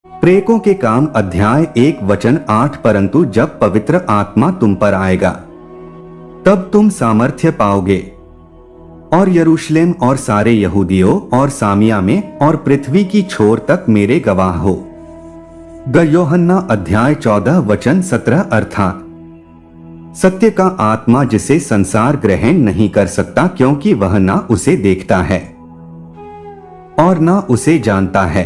प्रेरकों के काम अध्याय 1 वचन 8। परंतु जब पवित्र आत्मा तुम पर आएगा तब तुम सामर्थ्य पाओगे और यरूशलेम और सारे यहूदियों और सामिया में और पृथ्वी की छोर तक मेरे गवाह हो। यूहन्ना अध्याय 14 वचन 17। अर्थात सत्य का आत्मा जिसे संसार ग्रहण नहीं कर सकता, क्योंकि वह ना उसे देखता है और ना उसे जानता है।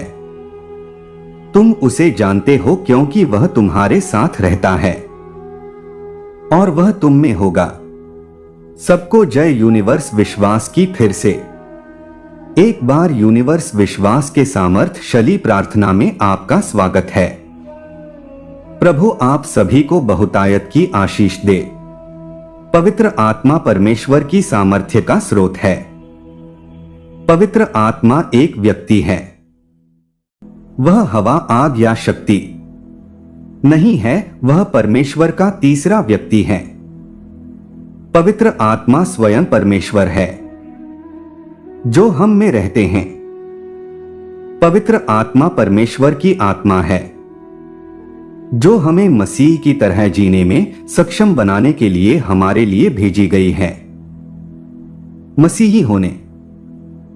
तुम उसे जानते हो क्योंकि वह तुम्हारे साथ रहता है और वह तुम में होगा। सबको जय यूनिवर्स विश्वास की फिर से एक बार यूनिवर्स विश्वास के सामर्थ्यशाली प्रार्थना में आपका स्वागत है। प्रभु आप सभी को बहुतायत की आशीष दे। पवित्र आत्मा परमेश्वर की सामर्थ्य का स्रोत है। पवित्र आत्मा एक व्यक्ति है। वह हवा, आग या शक्ति नहीं है, वह परमेश्वर का तीसरा व्यक्ति है। पवित्र आत्मा स्वयं परमेश्वर है जो हम में रहते हैं। पवित्र आत्मा परमेश्वर की आत्मा है जो हमें मसीह की तरह जीने में सक्षम बनाने के लिए हमारे लिए भेजी गई है। मसीही होने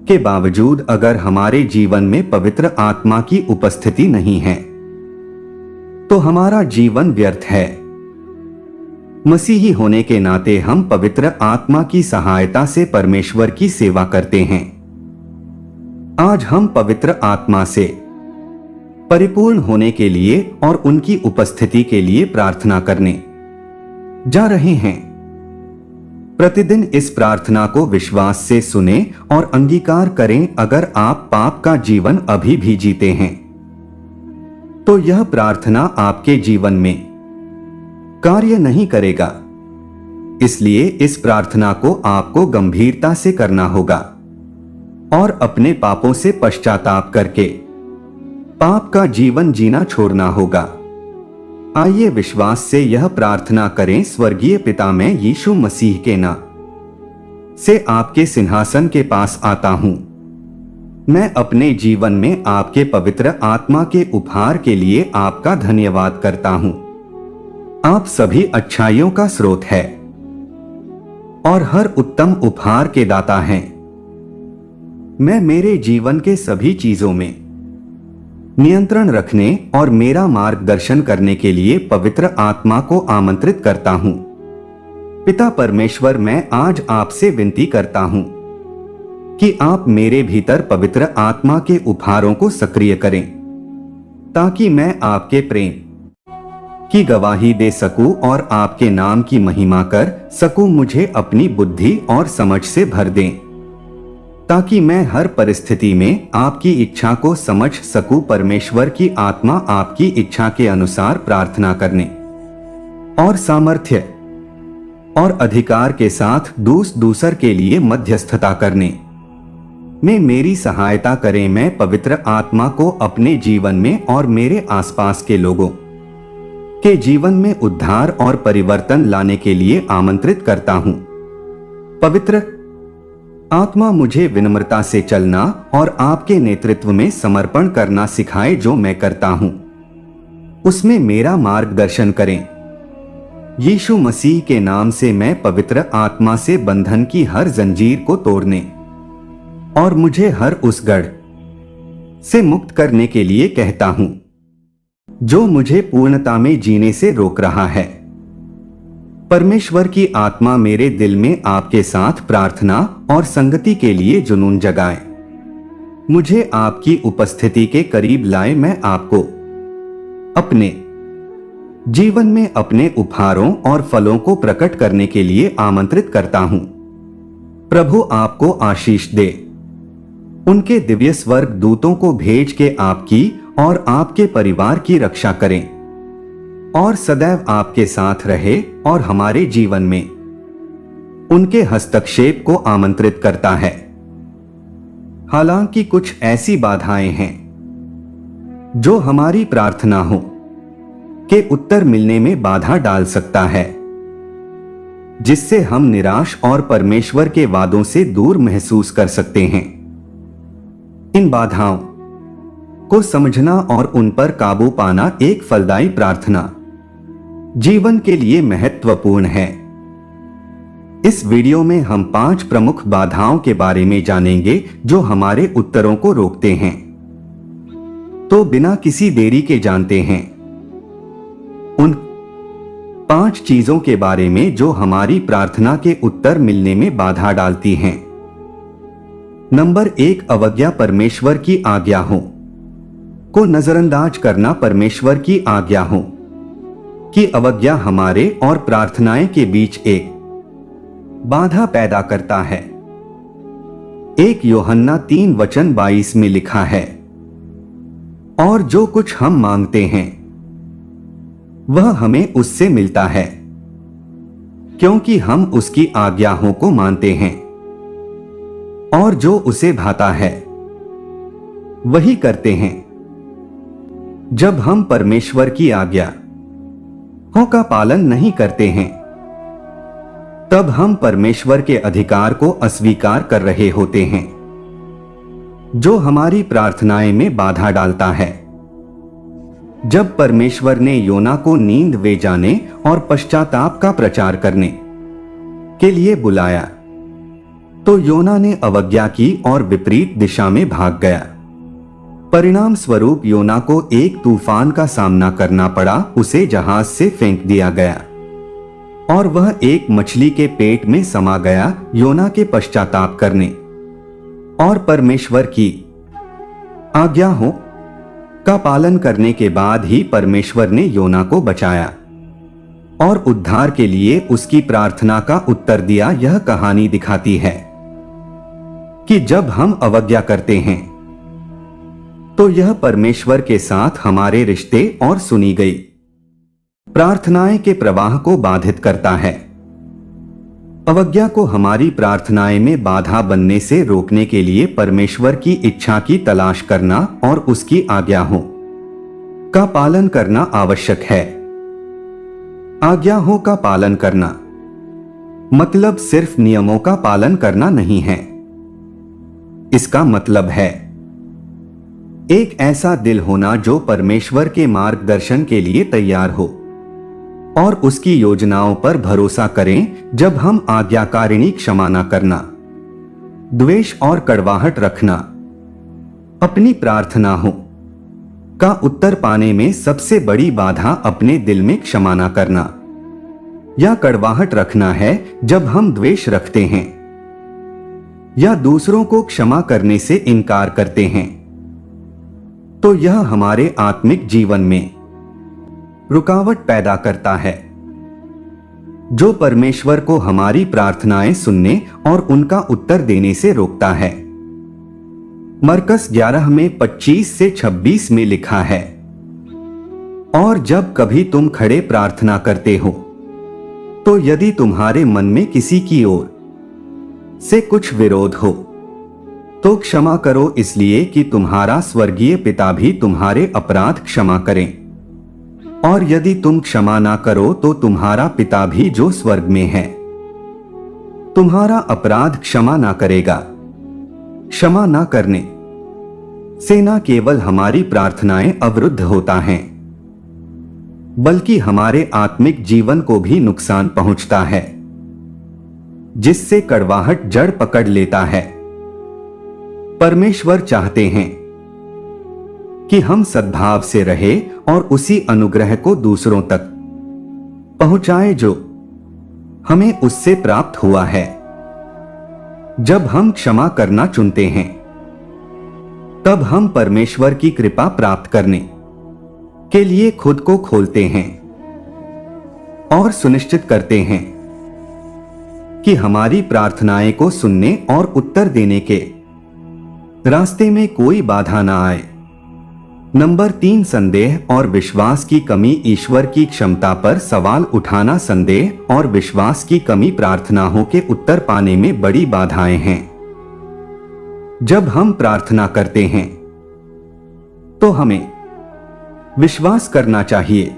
के बावजूद अगर हमारे जीवन में पवित्र आत्मा की उपस्थिति नहीं है तो हमारा जीवन व्यर्थ है। मसीही होने के नाते हम पवित्र आत्मा की सहायता से परमेश्वर की सेवा करते हैं। आज हम पवित्र आत्मा से परिपूर्ण होने के लिए और उनकी उपस्थिति के लिए प्रार्थना करने जा रहे हैं। प्रतिदिन इस प्रार्थना को विश्वास से सुने और अंगीकार करें। अगर आप पाप का जीवन अभी भी जीते हैं तो यह प्रार्थना आपके जीवन में कार्य नहीं करेगा। इसलिए इस प्रार्थना को आपको गंभीरता से करना होगा और अपने पापों से पश्चाताप करके पाप का जीवन जीना छोड़ना होगा। आइए विश्वास से यह प्रार्थना करें। स्वर्गीय पिता, मैं यीशु मसीह के नाम से आपके सिंहासन के पास आता हूं। मैं अपने जीवन में आपके पवित्र आत्मा के उपहार के लिए आपका धन्यवाद करता हूं। आप सभी अच्छाइयों का स्रोत है और हर उत्तम उपहार के दाता हैं। मैं मेरे जीवन के सभी चीजों में नियंत्रण रखने और मेरा मार्गदर्शन करने के लिए पवित्र आत्मा को आमंत्रित करता हूं। पिता परमेश्वर, मैं आज आपसे विनती करता हूं कि आप मेरे भीतर पवित्र आत्मा के उपहारों को सक्रिय करें ताकि मैं आपके प्रेम की गवाही दे सकूं और आपके नाम की महिमा कर सकूं। मुझे अपनी बुद्धि और समझ से भर दें ताकि मैं हर परिस्थिति में आपकी इच्छा को समझ सकूं। परमेश्वर की आत्मा आपकी इच्छा के अनुसार प्रार्थना करने और सामर्थ्य और अधिकार के साथ दूसर के लिए मध्यस्थता करने में मेरी सहायता करें। मैं पवित्र आत्मा को अपने जीवन में और मेरे आसपास के लोगों के जीवन में उद्धार और परिवर्तन लाने के लिए आमंत्रित करता हूं। पवित्र आत्मा मुझे विनम्रता से चलना और आपके नेतृत्व में समर्पण करना सिखाए। जो मैं करता हूं उसमें मेरा मार्गदर्शन करें। यीशु मसीह के नाम से मैं पवित्र आत्मा से बंधन की हर जंजीर को तोड़ने और मुझे हर उस गढ़ से मुक्त करने के लिए कहता हूं जो मुझे पूर्णता में जीने से रोक रहा है। परमेश्वर की आत्मा मेरे दिल में आपके साथ प्रार्थना और संगति के लिए जुनून जगाए। मुझे आपकी उपस्थिति के करीब लाए। मैं आपको अपने जीवन में अपने उपहारों और फलों को प्रकट करने के लिए आमंत्रित करता हूं। प्रभु आपको आशीष दे। उनके दिव्य स्वर्ग दूतों को भेज के आपकी और आपके परिवार की रक्षा करें और सदैव आपके साथ रहे और हमारे जीवन में उनके हस्तक्षेप को आमंत्रित करता है। हालांकि कुछ ऐसी बाधाएं हैं जो हमारी प्रार्थना हो के उत्तर मिलने में बाधा डाल सकता है, जिससे हम निराश और परमेश्वर के वादों से दूर महसूस कर सकते हैं। इन बाधाओं को समझना और उन पर काबू पाना एक फलदायी प्रार्थना जीवन के लिए महत्वपूर्ण है। इस वीडियो में हम 5 प्रमुख बाधाओं के बारे में जानेंगे जो हमारे उत्तरों को रोकते हैं। तो बिना किसी देरी के जानते हैं उन 5 चीजों के बारे में जो हमारी प्रार्थना के उत्तर मिलने में बाधा डालती हैं। नंबर 1, अवज्ञा परमेश्वर की आज्ञाओं को नजरअंदाज करना। परमेश्वर की आज्ञाओं की अवज्ञा हमारे और प्रार्थनाएं के बीच एक बाधा पैदा करता है। 1 यूहन्ना 3:22 में लिखा है, और जो कुछ हम मांगते हैं वह हमें उससे मिलता है, क्योंकि हम उसकी आज्ञाओं को मानते हैं, और जो उसे भाता है वही करते हैं। जब हम परमेश्वर की आज्ञाओं का पालन नहीं करते हैं, तब हम परमेश्वर के अधिकार को अस्वीकार कर रहे होते हैं, जो हमारी प्रार्थनाएं में बाधा डालता है। जब परमेश्वर ने योना को नींद वे जाने और पश्चाताप का प्रचार करने के लिए बुलाया, तो योना ने अवज्ञा की और विपरीत दिशा में भाग गया। परिणाम स्वरूप योना को एक तूफान का सामना करना पड़ा। उसे जहाज से फेंक दिया गया और वह एक मछली के पेट में समा गया। योना के पश्चाताप करने और परमेश्वर की आज्ञाओं का पालन करने के बाद ही परमेश्वर ने योना को बचाया और उद्धार के लिए उसकी प्रार्थना का उत्तर दिया। यह कहानी दिखाती है कि जब हम अवज्ञा करते हैं तो यह परमेश्वर के साथ हमारे रिश्ते और सुनी गई प्रार्थनाएं के प्रवाह को बाधित करता है। अवज्ञा को हमारी प्रार्थनाएं में बाधा बनने से रोकने के लिए परमेश्वर की इच्छा की तलाश करना और उसकी आज्ञाओं का पालन करना आवश्यक है। आज्ञाओं का पालन करना मतलब सिर्फ नियमों का पालन करना नहीं है। इसका मतलब है एक ऐसा दिल होना जो परमेश्वर के मार्गदर्शन के लिए तैयार हो और उसकी योजनाओं पर भरोसा करें। जब हम आज्ञाकारिणी क्षमा न करना, द्वेष और कड़वाहट रखना अपनी प्रार्थनाओं का उत्तर पाने में सबसे बड़ी बाधा अपने दिल में क्षमा न करना या कड़वाहट रखना है। जब हम द्वेष रखते हैं या दूसरों को क्षमा करने से इनकार करते हैं, तो यह हमारे आत्मिक जीवन में रुकावट पैदा करता है, जो परमेश्वर को हमारी प्रार्थनाएं सुनने और उनका उत्तर देने से रोकता है। मरकस 11:25-26 में लिखा है, और जब कभी तुम खड़े प्रार्थना करते हो, तो यदि तुम्हारे मन में किसी की ओर से कुछ विरोध हो, तो क्षमा करो, इसलिए कि तुम्हारा स्वर्गीय पिता भी तुम्हारे अपराध क्षमा करें। और यदि तुम क्षमा ना करो, तो तुम्हारा पिता भी जो स्वर्ग में है तुम्हारा अपराध क्षमा ना करेगा। क्षमा ना करने से न केवल हमारी प्रार्थनाएं अवरुद्ध होता हैं, बल्कि हमारे आत्मिक जीवन को भी नुकसान पहुंचता है, जिससे कड़वाहट जड़ पकड़ लेता है। परमेश्वर चाहते हैं कि हम सद्भाव से रहे और उसी अनुग्रह को दूसरों तक पहुंचाए जो हमें उससे प्राप्त हुआ है। जब हम क्षमा करना चुनते हैं, तब हम परमेश्वर की कृपा प्राप्त करने के लिए खुद को खोलते हैं और सुनिश्चित करते हैं कि हमारी प्रार्थनाएं को सुनने और उत्तर देने के रास्ते में कोई बाधा ना आए। नंबर 3, संदेह और विश्वास की कमी। ईश्वर की क्षमता पर सवाल उठाना। संदेह और विश्वास की कमी प्रार्थनाओं के उत्तर पाने में बड़ी बाधाएं हैं। जब हम प्रार्थना करते हैं तो हमें विश्वास करना चाहिए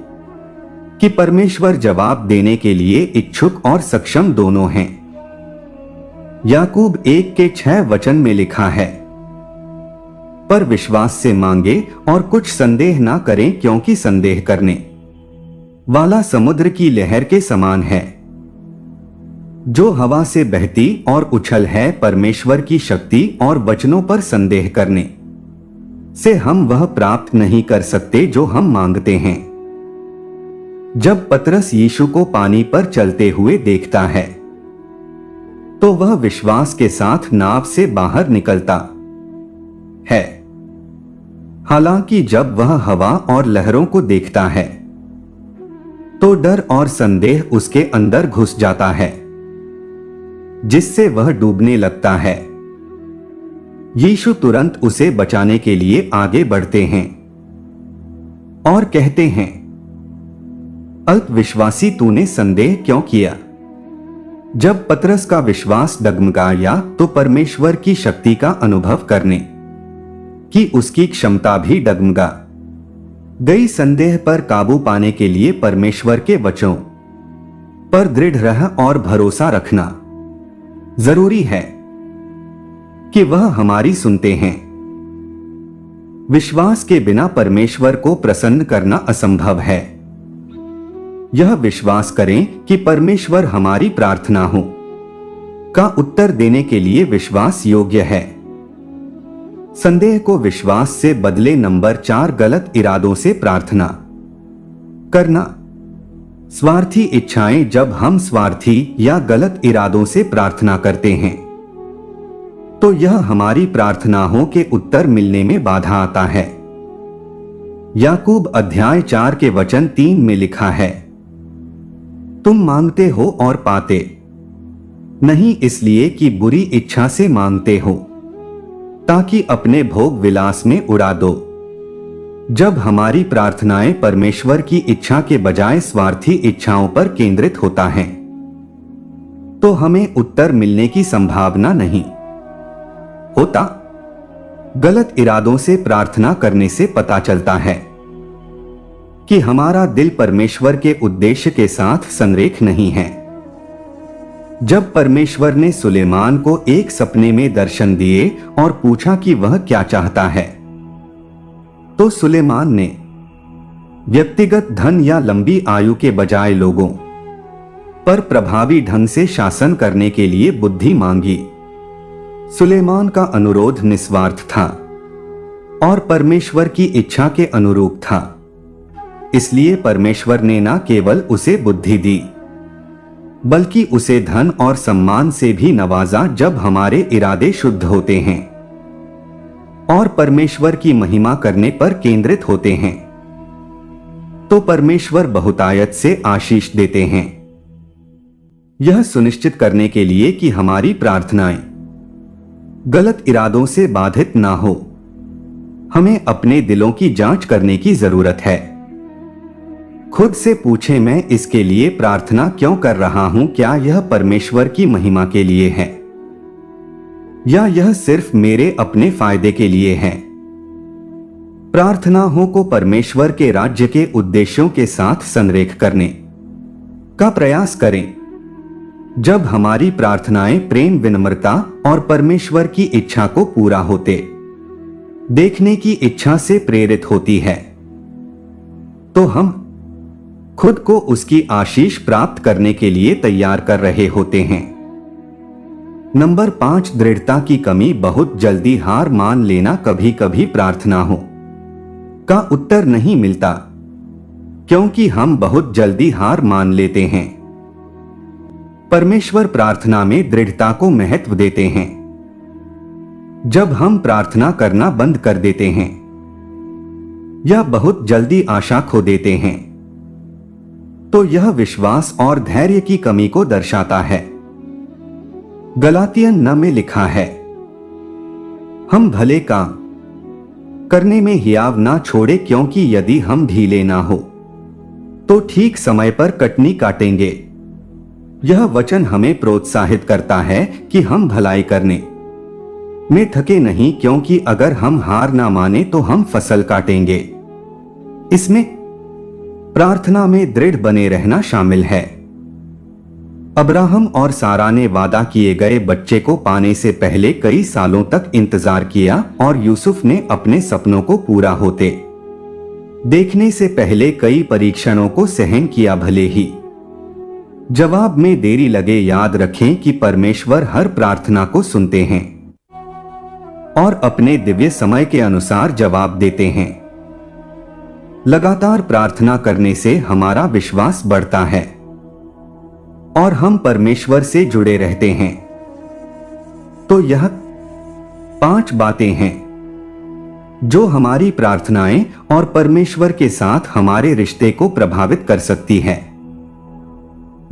कि परमेश्वर जवाब देने के लिए इच्छुक और सक्षम दोनों हैं। याकूब 1:6 में लिखा है, पर विश्वास से मांगे और कुछ संदेह ना करें, क्योंकि संदेह करने वाला समुद्र की लहर के समान है, जो हवा से बहती और उछल है। परमेश्वर की शक्ति और वचनों पर संदेह करने से हम वह प्राप्त नहीं कर सकते जो हम मांगते हैं। जब पतरस यीशु को पानी पर चलते हुए देखता है तो वह विश्वास के साथ नाव से बाहर निकलता है। हालांकि जब वह हवा और लहरों को देखता है तो डर और संदेह उसके अंदर घुस जाता है, जिससे वह डूबने लगता है। यीशु तुरंत उसे बचाने के लिए आगे बढ़ते हैं और कहते हैं, अल्पविश्वासी, तूने संदेह क्यों किया? जब पतरस का विश्वास डगमगाया तो परमेश्वर की शक्ति का अनुभव करने की उसकी क्षमता भी डगमगा गई। संदेह पर काबू पाने के लिए परमेश्वर के वचनों पर दृढ़ रह और भरोसा रखना जरूरी है कि वह हमारी सुनते हैं। विश्वास के बिना परमेश्वर को प्रसन्न करना असंभव है। यह विश्वास करें कि परमेश्वर हमारी प्रार्थना हो का उत्तर देने के लिए विश्वास योग्य है। संदेह को विश्वास से बदले। नंबर 4, गलत इरादों से प्रार्थना करना। स्वार्थी इच्छाएं। जब हम स्वार्थी या गलत इरादों से प्रार्थना करते हैं तो यह हमारी प्रार्थनाओं के उत्तर मिलने में बाधा आता है। याकूब अध्याय 4 के वचन 3 में लिखा है, तुम मांगते हो और पाते नहीं, इसलिए कि बुरी इच्छा से मांगते हो ताकि अपने भोग विलास में उड़ा दो। जब हमारी प्रार्थनाएं परमेश्वर की इच्छा के बजाय स्वार्थी इच्छाओं पर केंद्रित होता है तो हमें उत्तर मिलने की संभावना नहीं होता। गलत इरादों से प्रार्थना करने से पता चलता है कि हमारा दिल परमेश्वर के उद्देश्य के साथ संरेख नहीं है। जब परमेश्वर ने सुलेमान को एक सपने में दर्शन दिए और पूछा कि वह क्या चाहता है, तो सुलेमान ने व्यक्तिगत धन या लंबी आयु के बजाय लोगों पर प्रभावी ढंग से शासन करने के लिए बुद्धि मांगी। सुलेमान का अनुरोध निस्वार्थ था और परमेश्वर की इच्छा के अनुरूप था, इसलिए परमेश्वर ने न केवल उसे बुद्धि दी बल्कि उसे धन और सम्मान से भी नवाजा। जब हमारे इरादे शुद्ध होते हैं और परमेश्वर की महिमा करने पर केंद्रित होते हैं तो परमेश्वर बहुतायत से आशीष देते हैं। यह सुनिश्चित करने के लिए कि हमारी प्रार्थनाएं गलत इरादों से बाधित ना हो, हमें अपने दिलों की जांच करने की जरूरत है। खुद से पूछें, मैं इसके लिए प्रार्थना क्यों कर रहा हूं? क्या यह परमेश्वर की महिमा के लिए है या यह सिर्फ मेरे अपने फायदे के लिए है? प्रार्थनाओं को परमेश्वर के राज्य के उद्देश्यों के साथ संरेख करने का प्रयास करें। जब हमारी प्रार्थनाएं प्रेम, विनम्रता और परमेश्वर की इच्छा को पूरा होते देखने की इच्छा से प्रेरित होती है तो हम खुद को उसकी आशीष प्राप्त करने के लिए तैयार कर रहे होते हैं। नंबर 5, दृढ़ता की कमी। बहुत जल्दी हार मान लेना। कभी कभी प्रार्थनाओं का उत्तर नहीं मिलता क्योंकि हम बहुत जल्दी हार मान लेते हैं। परमेश्वर प्रार्थना में दृढ़ता को महत्व देते हैं। जब हम प्रार्थना करना बंद कर देते हैं या बहुत जल्दी आशा खो देते हैं तो यह विश्वास और धैर्य की कमी को दर्शाता है। गलातियन 9 में लिखा है, हम भले काम करने में हियाव ना छोड़े, क्योंकि यदि हम ढीले ना हो तो ठीक समय पर कटनी काटेंगे। यह वचन हमें प्रोत्साहित करता है कि हम भलाई करने में थके नहीं, क्योंकि अगर हम हार ना माने तो हम फसल काटेंगे। इसमें प्रार्थना में दृढ़ बने रहना शामिल है। अब्राहम और सारा ने वादा किए गए बच्चे को पाने से पहले कई सालों तक इंतजार किया और यूसुफ ने अपने सपनों को पूरा होते देखने से पहले कई परीक्षणों को सहन किया। भले ही जवाब में देरी लगे, याद रखें कि परमेश्वर हर प्रार्थना को सुनते हैं और अपने दिव्य समय के अनुसार जवाब देते हैं। लगातार प्रार्थना करने से हमारा विश्वास बढ़ता है और हम परमेश्वर से जुड़े रहते हैं। तो यह 5 बातें हैं जो हमारी प्रार्थनाएं और परमेश्वर के साथ हमारे रिश्ते को प्रभावित कर सकती है।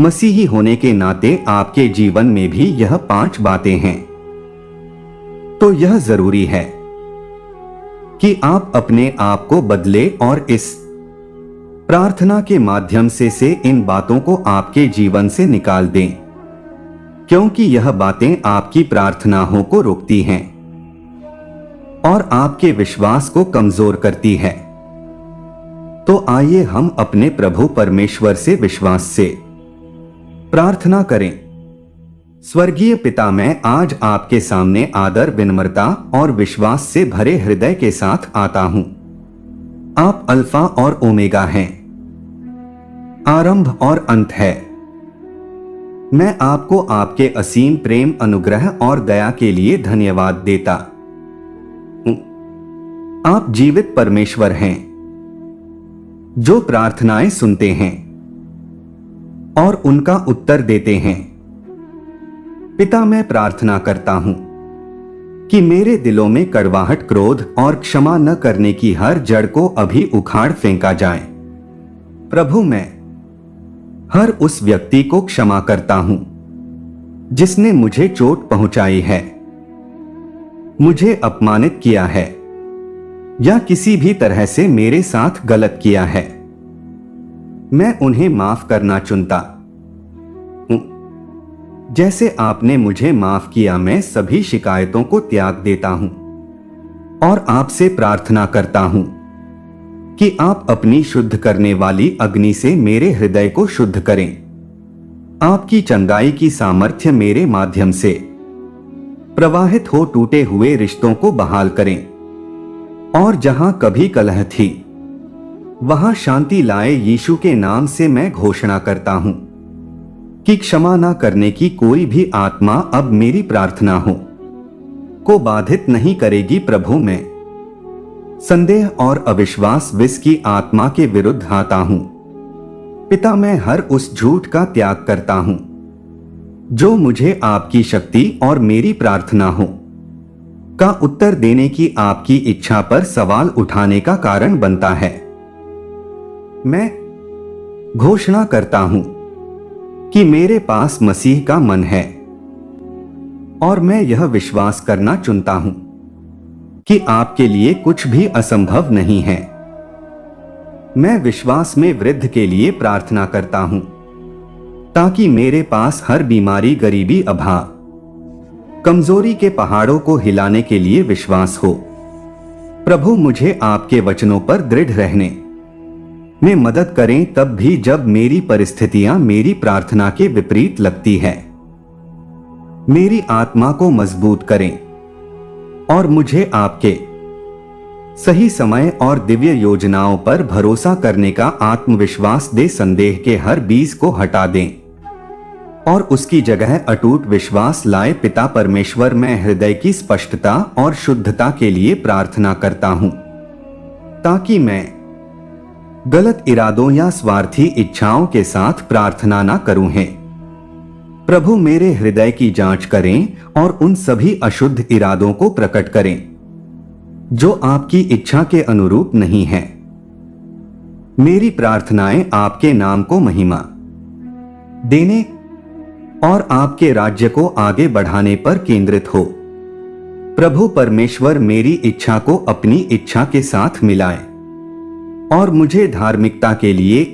मसीही होने के नाते आपके जीवन में भी यह 5 बातें हैं। तो यह जरूरी है कि आप अपने आप को बदले और इस प्रार्थना के माध्यम से इन बातों को आपके जीवन से निकाल दें, क्योंकि यह बातें आपकी प्रार्थनाओं को रोकती हैं और आपके विश्वास को कमजोर करती है। तो आइए हम अपने प्रभु परमेश्वर से विश्वास से प्रार्थना करें। स्वर्गीय पिता, मैं आज आपके सामने आदर, विनम्रता और विश्वास से भरे हृदय के साथ आता हूं। आप अल्फा और ओमेगा हैं, आरंभ और अंत है। मैं आपको आपके असीम प्रेम, अनुग्रह और दया के लिए धन्यवाद देता हूं। आप जीवित परमेश्वर हैं जो प्रार्थनाएं सुनते हैं और उनका उत्तर देते हैं। पिता, मैं प्रार्थना करता हूं कि मेरे दिलों में कड़वाहट, क्रोध और क्षमा न करने की हर जड़ को अभी उखाड़ फेंका जाए। प्रभु, मैं हर उस व्यक्ति को क्षमा करता हूं जिसने मुझे चोट पहुंचाई है, मुझे अपमानित किया है या किसी भी तरह से मेरे साथ गलत किया है। मैं उन्हें माफ करना चुनता हूं जैसे आपने मुझे माफ किया। मैं सभी शिकायतों को त्याग देता हूं और आपसे प्रार्थना करता हूं कि आप अपनी शुद्ध करने वाली अग्नि से मेरे हृदय को शुद्ध करें। आपकी चंगाई की सामर्थ्य मेरे माध्यम से प्रवाहित हो टूटे हुए रिश्तों को बहाल करें और जहां कभी कलह थी वहां शांति लाए। यीशु के नाम से मैं घोषणा करता हूं कि क्षमा न करने की कोई भी आत्मा अब मेरी प्रार्थना को बाधित नहीं करेगी। प्रभु, मैं संदेह और अविश्वास विष की आत्मा के विरुद्ध आता हूं। पिता, मैं हर उस झूठ का त्याग करता हूं जो मुझे आपकी शक्ति और मेरी प्रार्थना का उत्तर देने की आपकी इच्छा पर सवाल उठाने का कारण बनता है। मैं घोषणा करता हूं कि मेरे पास मसीह का मन है और मैं यह विश्वास करना चुनता हूं कि आपके लिए कुछ भी असंभव नहीं है। मैं विश्वास में वृद्धि के लिए प्रार्थना करता हूं ताकि मेरे पास हर बीमारी, गरीबी, अभाव, कमजोरी के पहाड़ों को हिलाने के लिए विश्वास हो। प्रभु, मुझे आपके वचनों पर दृढ़ रहने में मदद करें, तब भी जब मेरी परिस्थितियां मेरी प्रार्थना के विपरीत लगती है। मेरी आत्मा को मजबूत करें और मुझे आपके सही समय और दिव्य योजनाओं पर भरोसा करने का आत्मविश्वास दे। संदेह के हर बीज को हटा दें और उसकी जगह अटूट विश्वास लाए। पिता परमेश्वर, मैं हृदय की स्पष्टता और शुद्धता के लिए प्रार्थना करता हूं ताकि मैं गलत इरादों या स्वार्थी इच्छाओं के साथ प्रार्थना ना करूं है। प्रभु, मेरे हृदय की जांच करें और उन सभी अशुद्ध इरादों को प्रकट करें जो आपकी इच्छा के अनुरूप नहीं है। मेरी प्रार्थनाएं आपके नाम को महिमा देने और आपके राज्य को आगे बढ़ाने पर केंद्रित हो। प्रभु परमेश्वर, मेरी इच्छा को अपनी इच्छा के साथ मिलाए और मुझे धार्मिकता के लिए